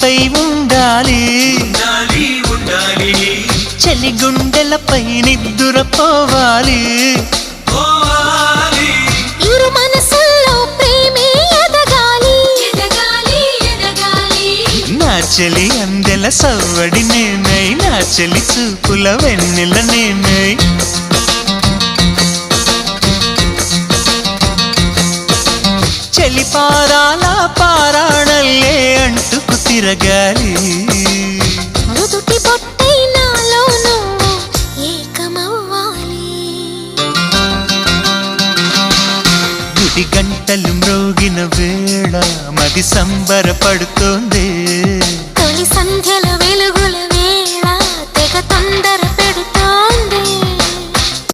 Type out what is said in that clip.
నీపై ఉండాలి చలి గుండెలపై నిద్దురపోవాలి ఇరు మనసుల్లో ప్రేమే ఎదగాలి నా చెలి అందెల సవ్వడి నేనై నా చెలి చూపుల వెన్నెల నేనై చెలి పారాల పారాణల్లే అంటుకు తిరగాలి నుదుటి బొట్టై నాలో నువ్వు ఏకమవ్వాలి గుడి గంటలు మ్రోగిన వేళ మది సంబరపడుతోంది తొలి సంధ్యల